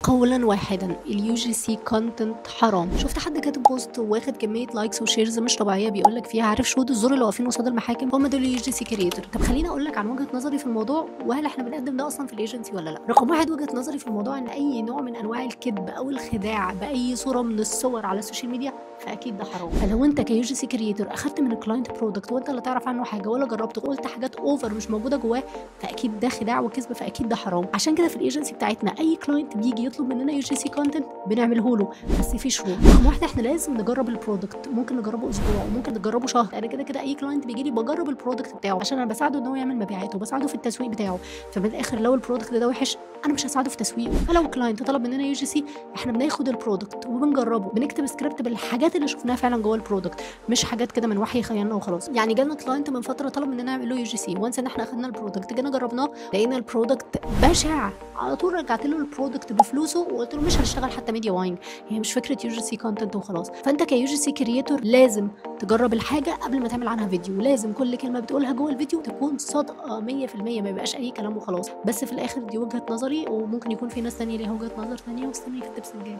قولا واحدا اليو جي سي كونتنت حرام. شفت حد كاتب بوست واخد كميه لايكس وشيرز مش طبيعيه بيقول لك فيها عارف شهود الزور اللي واقفين قصاد المحاكم هم دول اليو جي سي كريتور. طب خليني اقول لك عن وجهه نظري في الموضوع وهل احنا بنقدم ده اصلا في الايجنسي ولا لا. رقم واحد وجهه نظري في الموضوع ان اي نوع من انواع الكذب او الخداع باي صوره من الصور على السوشيال ميديا فاكيد ده حرام. فلو انت كيو جي سي كريتور اخدت من الكلاينت برودكت وانت لا تعرف عنه حاجه ولا جربته وقلت حاجات اوفر مش موجوده جواه فاكيد ده خداع وكذب، فاكيد ده حرام. عشان كده في الايجنسي بتاعتنا اي كلاينت بيجي يطلب مننا يو جي سي كونتنت بنعمله له، بس في شروط. رقم واحد احنا لازم نجرب البرودكت، ممكن نجربه اسبوع وممكن نجربه شهر. انا كده كده اي كلاينت بيجي لي بجرب البرودكت بتاعه عشان انا بساعده ان هو يعمل مبيعات وبساعده في التسويق بتاعه. فمن الاخر لو البرودكت ده وحش انا مش هساعده في تسويقه. فلو كلاينت طلب مننا يو جي سي احنا بناخد البرودكت وبنجربه، بنكتب سكريبت بالحاجات اللي شفناها فعلا جوه البرودكت، مش حاجات كده من وحي خيالنا وخلاص. يعني جالنا كلاينت من فتره طلب مننا نعمل له يو جي سي، وانس ان احنا اخدنا البرودكت جينا جربناه لقينا البرودكت بشع، على طول رجعت له البرودكت بفلوسه وقلت له مش هنشتغل حتى ميديا باينج. هي مش فكره يو جي سي كونتنت وخلاص. فانت كيو جي سي كريتور لازم تجرب الحاجه قبل ما تعمل عنها فيديو، لازم كل كلمه بتقولها جوه الفيديو تكون صادقه 100%، ما يبقاش اي كلام وخلاص. بس في الاخر دي وجهه نظري، وممكن يكون في ناس ثانيه ليها وجهه نظر ثانيه، واستني في التبس الجاي.